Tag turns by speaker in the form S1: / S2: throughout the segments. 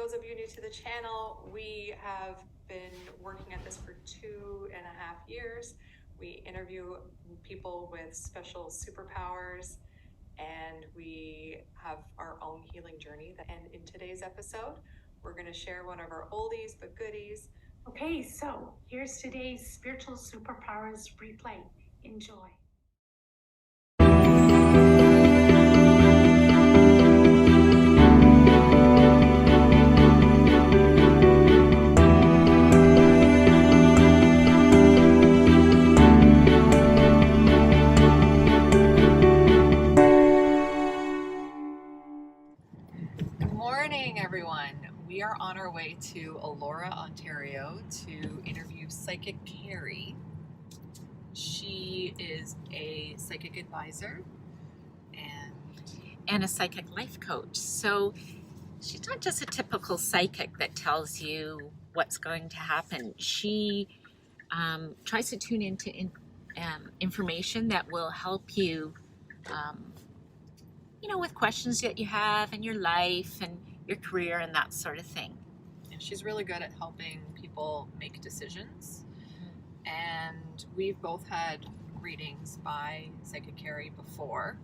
S1: those of you new to the channel, we have been working at this for 2.5 years. We interview people with special superpowers, and we have our own healing journey. And in today's episode, we're going to share one of our oldies but goodies.
S2: Okay, so here's today's spiritual superpowers replay. Enjoy.
S1: Good morning, everyone. We are on our way to Elora, Ontario to interview psychic Keri. She is a psychic advisor
S3: and a psychic life coach. So she's not just a typical psychic that tells you what's going to happen. She tries to tune into information that will help you, with questions that you have in your life and your career and that sort of thing.
S1: And she's really good at helping people make decisions. And we've both had readings by psychic Keri before,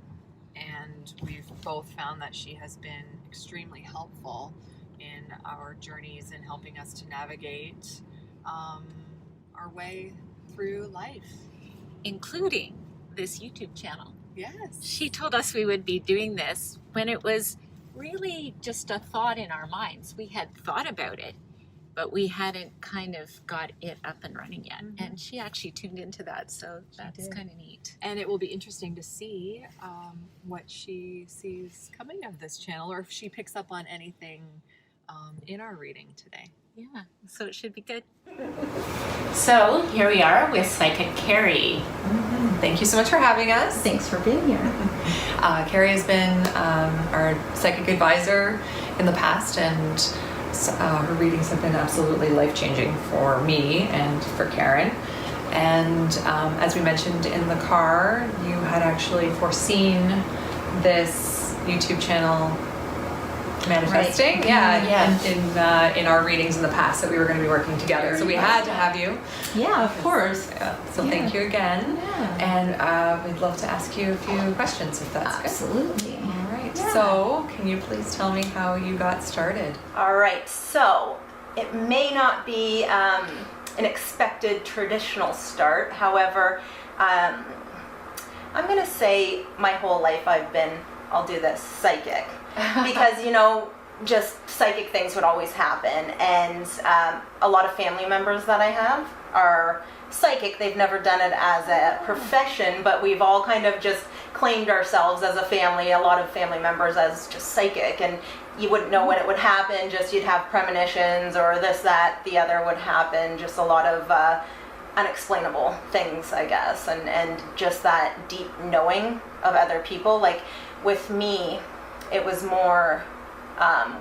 S1: and we've both found that she has been extremely helpful in our journeys and helping us to navigate our way through life,
S3: including this YouTube channel.
S1: Yes.
S3: She told us we would be doing this when it was really just a thought in our minds. We had thought about it, but we hadn't kind of got it up and running yet.
S1: Mm-hmm.
S3: And she actually tuned into that, so that's kind of neat.
S1: And it will be interesting to see what she sees coming of this channel, or if she picks up on anything in our reading today.
S3: Yeah, so it should be good. So here we are with psychic Keri.
S1: Mm-hmm. Thank you so much for having us.
S4: Thanks for being here.
S1: Keri has been our psychic advisor in the past, and her readings have been absolutely life-changing for me and for Karen. And as we mentioned in the car, you had actually foreseen this YouTube channel manifesting,
S4: right.
S1: in our readings in the past, that we were going to be working together. So we had to have you.
S4: Yeah, of course.
S1: So thank you again.
S4: Yeah.
S1: And we'd love to ask you a few questions, if that's
S4: Absolutely.
S1: good. All right.
S4: Yeah.
S1: So can you please tell me how you got started?
S4: All right, so it may not be an expected traditional start. However, I'm going to say my whole life I'll do this, psychic. Because, just psychic things would always happen. And a lot of family members that I have are psychic. They've never done it as a profession, but we've all kind of just claimed ourselves as a family, a lot of family members, as just psychic. And you wouldn't know when it would happen, just you'd have premonitions or this, that, the other would happen. Just a lot of unexplainable things, I guess. And just that deep knowing of other people. Like with me, it was more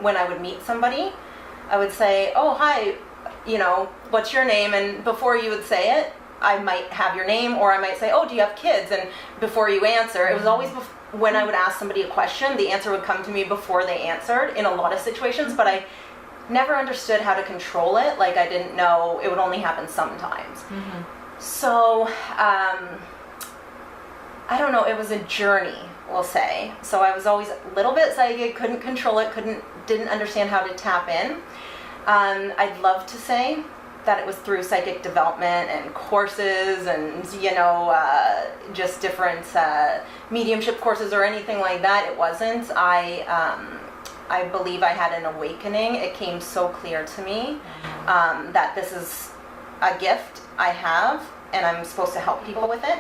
S4: when I would meet somebody, I would say, oh, hi, what's your name? And before you would say it, I might have your name, or I might say, oh, do you have kids? And before you answer, it was always when I would ask somebody a question, the answer would come to me before they answered in a lot of situations, but I never understood how to control it. Like, I didn't know, it would only happen sometimes. Mm-hmm. So, I don't know, it was a journey, we'll say. So I was always a little bit psychic, couldn't control it, didn't understand how to tap in. I'd love to say that it was through psychic development and courses and, just different mediumship courses or anything like that. It wasn't. I believe I had an awakening. It came so clear to me that this is a gift I have and I'm supposed to help people with it.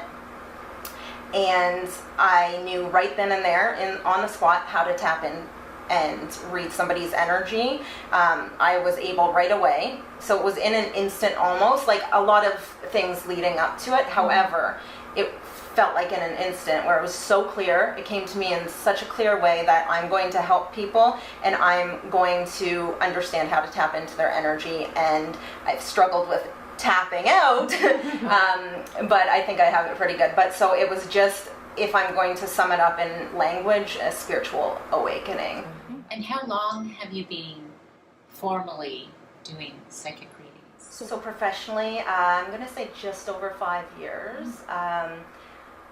S4: And I knew right then and there, on the spot, how to tap in and read somebody's energy. I was able right away. So it was in an instant almost, like a lot of things leading up to it. However, it felt like in an instant where it was so clear. It came to me in such a clear way that I'm going to help people and I'm going to understand how to tap into their energy. And I've struggled with tapping out, but I think I have it pretty good. But so it was just, if I'm going to sum it up in language, a spiritual awakening.
S3: And how long have you been formally doing psychic readings?
S4: So professionally, I'm going to say just over 5 years.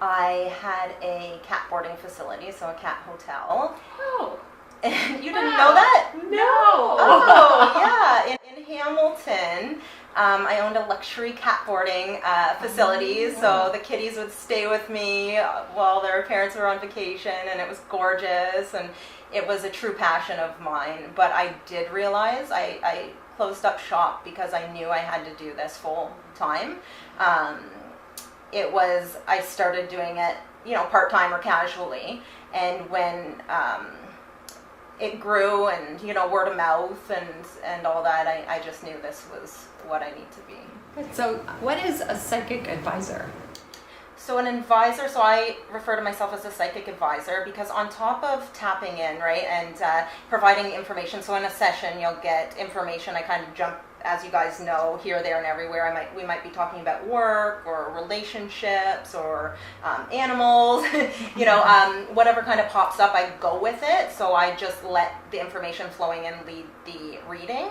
S4: I had a cat boarding facility, so a cat hotel.
S3: Oh.
S4: And you didn't know that?
S3: No.
S4: Oh, yeah. In Hamilton, I owned a luxury cat boarding facility, so the kitties would stay with me while their parents were on vacation, and it was gorgeous, and it was a true passion of mine. But I did realize I closed up shop because I knew I had to do this full time. I started doing it, part-time or casually, and when it grew and, word of mouth and all that, I just knew this was what I need to be.
S5: So what is a psychic advisor?
S4: So an advisor, so I refer to myself as a psychic advisor because on top of tapping in, right, and providing information, so in a session you'll get information. I kind of jump, as you guys know, here, there, and everywhere. We might be talking about work or relationships or animals, whatever kind of pops up, I go with it. So I just let the information flowing in lead the reading.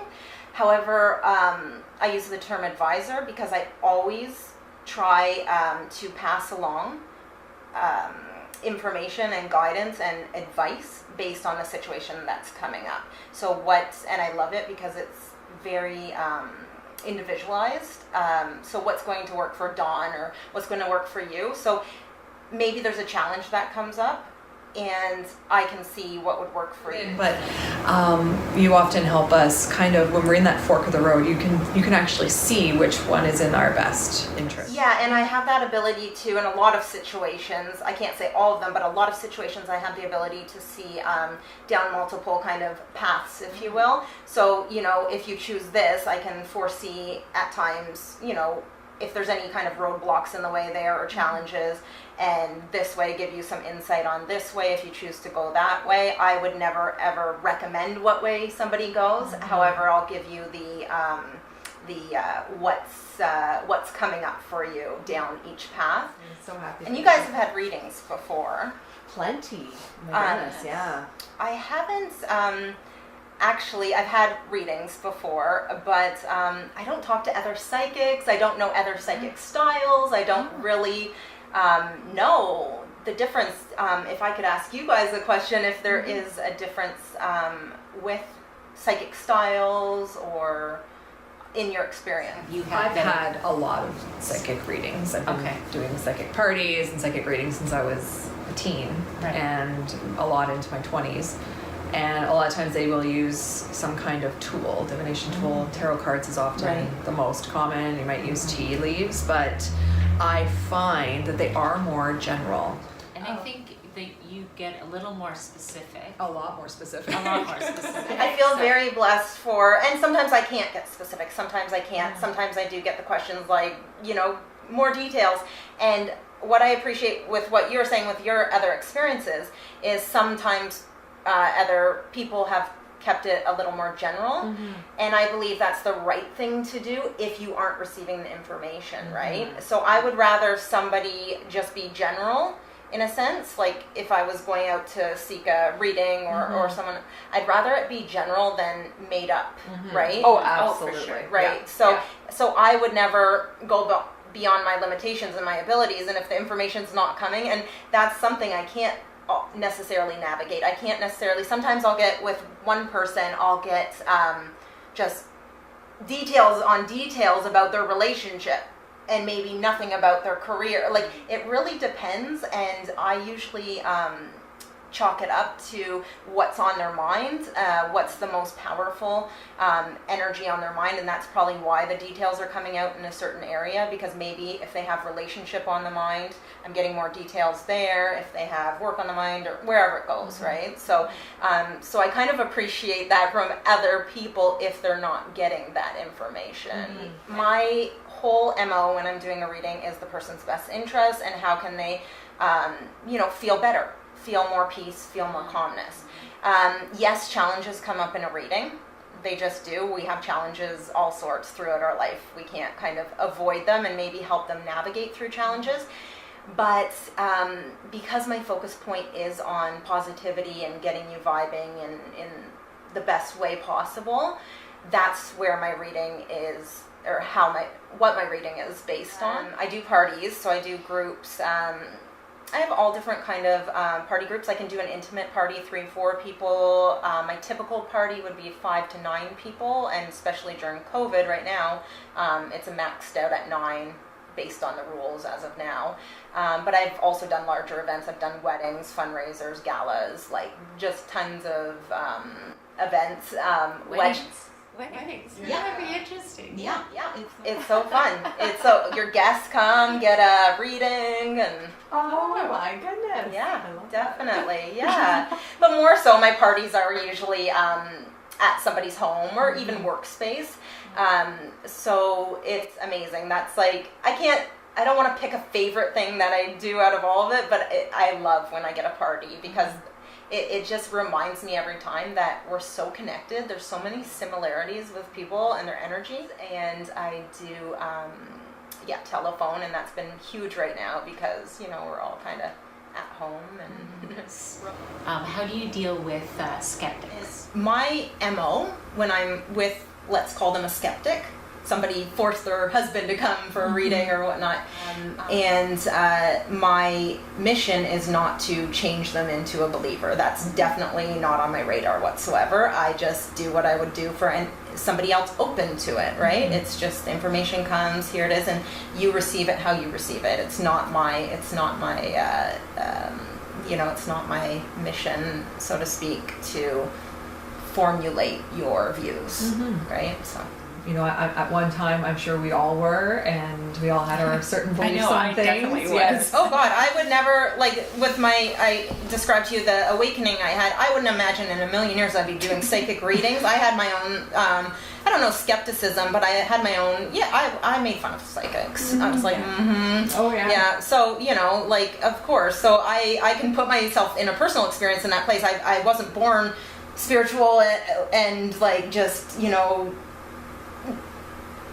S4: However, I use the term advisor because I always try to pass along information and guidance and advice based on the situation that's coming up. And I love it because it's very individualized. So what's going to work for Dawn or what's going to work for you? So maybe there's a challenge that comes up, and I can see what would work for you.
S5: But you often help us kind of, when we're in that fork of the road, you can actually see which one is in our best interest.
S4: Yeah, and I have that ability to, in a lot of situations, I can't say all of them, but a lot of situations I have the ability to see down multiple kind of paths, if you will. So, if you choose this, I can foresee at times, if there's any kind of roadblocks in the way there or challenges, and this way give you some insight on this way if you choose to go that way. I would never ever recommend what way somebody goes. However, I'll give you the what's coming up for you down each path.
S6: I'm so happy.
S4: And you guys have had readings before.
S6: Plenty. My goodness, yeah.
S4: I haven't. Actually, I've had readings before, but I don't talk to other psychics. I don't know other psychic styles. I don't really know the difference. If I could ask you guys a question, if there is a difference with psychic styles or in your experience.
S5: I've had a lot of psychic readings. I've been doing psychic parties and psychic readings since I was a teen, and a lot into my 20s. And a lot of times they will use some kind of tool, divination tool. Tarot cards is often the most common. You might use tea leaves, but I find that they are more general.
S3: And I think that you get a little more specific.
S5: A lot more specific.
S4: I feel very blessed and sometimes I can't get specific. Sometimes I can't. Sometimes I do get the questions like, more details. And what I appreciate with what you're saying with your other experiences is sometimes other people have kept it a little more general, and I believe that's the right thing to do if you aren't receiving the information, right? So I would rather somebody just be general in a sense, like if I was going out to seek a reading or someone, I'd rather it be general than made up, right?
S5: Oh, absolutely.
S4: For sure, right? So I would never go beyond my limitations and my abilities, and if the information's not coming, and that's something I can't necessarily navigate. I can't necessarily, sometimes I'll get with one person, I'll get just details on details about their relationship and maybe nothing about their career. Like, it really depends, and I usually chalk it up to what's on their mind, what's the most powerful energy on their mind, and that's probably why the details are coming out in a certain area, because maybe if they have relationship on the mind, I'm getting more details there. If they have work on the mind, or wherever it goes, right? So I kind of appreciate that from other people if they're not getting that information. My whole MO when I'm doing a reading is the person's best interest and how can they feel better, feel more peace, feel more calmness. Yes, challenges come up in a reading. They just do. We have challenges all sorts throughout our life. We can't kind of avoid them and maybe help them navigate through challenges. But because my focus point is on positivity and getting you vibing and in the best way possible, that's where my reading is, or what my reading is based on. I do parties, so I do groups. I have all different kind of party groups. I can do an intimate party, 3 or 4 people. My typical party would be 5 to 9 people, and especially during COVID right now, it's maxed out at 9 based on the rules as of now. But I've also done larger events. I've done weddings, fundraisers, galas, like just tons of events.
S7: Weddings.
S4: Yeah.
S7: That'd be interesting.
S4: Yeah, it's so fun. It's so your guests come, get a reading, and
S6: Oh my goodness.
S4: yeah,
S6: I love
S4: definitely, yeah. But more so, my parties are usually at somebody's home or even workspace. So it's amazing. That's like, I don't want to pick a favorite thing that I do out of all of it, but I love when I get a party, because it just reminds me every time that we're so connected. There's so many similarities with people and their energies. And I do, telephone, and that's been huge right now because, we're all kind of at home. And
S7: How do you deal with skeptics?
S4: my MO when I'm with, let's call them a skeptic, somebody forced their husband to come for a reading or whatnot, and my mission is not to change them into a believer. That's definitely not on my radar whatsoever. I just do what I would do for somebody else open to it, right? It's just information comes, here it is, and you receive it how you receive it. It's not my it's not my mission, so to speak, to formulate your views, right? So.
S5: At one time, I'm sure we all were, and we all had our certain beliefs
S7: know,
S5: on
S7: I
S5: things.
S7: definitely was.
S5: Yes.
S4: Oh God, I would never, I described to you the awakening I had. I wouldn't imagine in a million years I'd be doing psychic readings. I had my own, skepticism, but I had my own, I made fun of psychics. I was like,
S5: Oh yeah.
S4: Yeah, so, of course. So I can put myself in a personal experience in that place. I wasn't born spiritual and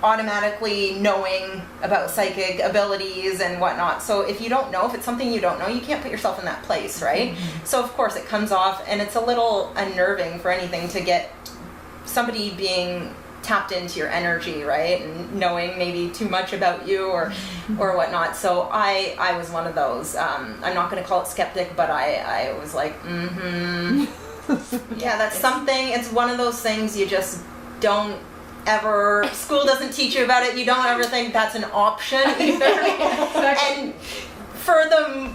S4: automatically knowing about psychic abilities and whatnot. So if you don't know, if it's something you don't know, you can't put yourself in that place, right? So of course it comes off, and it's a little unnerving for anything to get somebody being tapped into your energy, right? And knowing maybe too much about you or whatnot. So I was one of those. I'm not going to call it skeptic, but I was like, yeah, that's something. It's one of those things you just don't ever, school doesn't teach you about it. You don't ever think that's an option either. And for the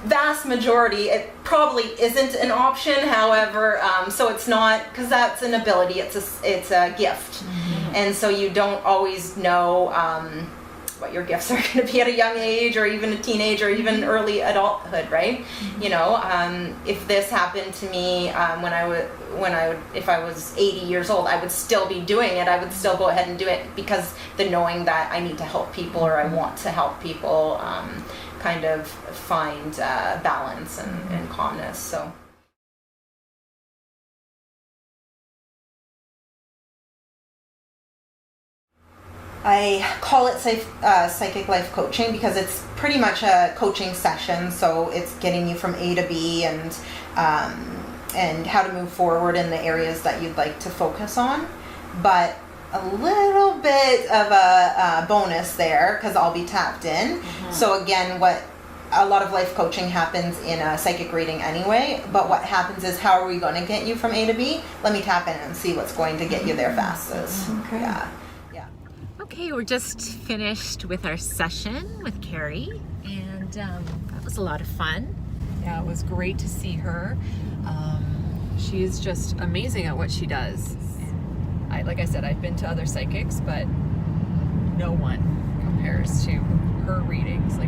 S4: vast majority, it probably isn't an option. However, so it's not, because that's an ability. It's a gift, and so you don't always know what your gifts are going to be at a young age, or even a teenage, or even early adulthood, right? If this happened to me if I was 80 years old, I would still be doing it. I would still go ahead and do it, because the knowing that I need to help people, or I want to help people, kind of find balance and calmness. So. I call it psychic life coaching because it's pretty much a coaching session. So it's getting you from A to B and how to move forward in the areas that you'd like to focus on. But a little bit of a bonus there, because I'll be tapped in. So again, a lot of life coaching happens in a psychic reading anyway, but what happens is, how are we going to get you from A to B? Let me tap in and see what's going to get you there fastest.
S5: Okay.
S4: Yeah.
S3: Okay, we're just finished with our session with Keri, and that was a lot of fun.
S1: Yeah, it was great to see her. She is just amazing at what she does. Like I said, I've been to other psychics, but no one compares to her readings.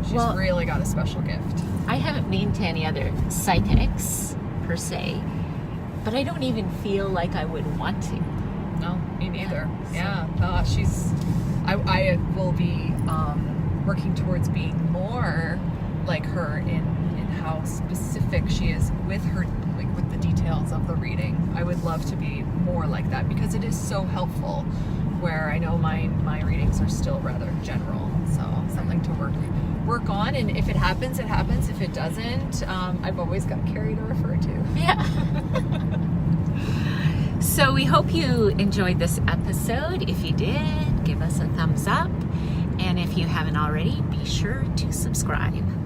S1: She's really got a special gift.
S3: I haven't been to any other psychics per se, but I don't even feel like I would want to.
S1: No, me neither. Yeah. I will be working towards being more like her in how specific she is with her, with the details of the reading. I would love to be more like that, because it is so helpful, where I know my readings are still rather general. So something to work on, and if it happens, it happens. If it doesn't, I've always got Keri to refer to.
S3: Yeah. So we hope you enjoyed this episode. If you did, give us a thumbs up. And if you haven't already, be sure to subscribe.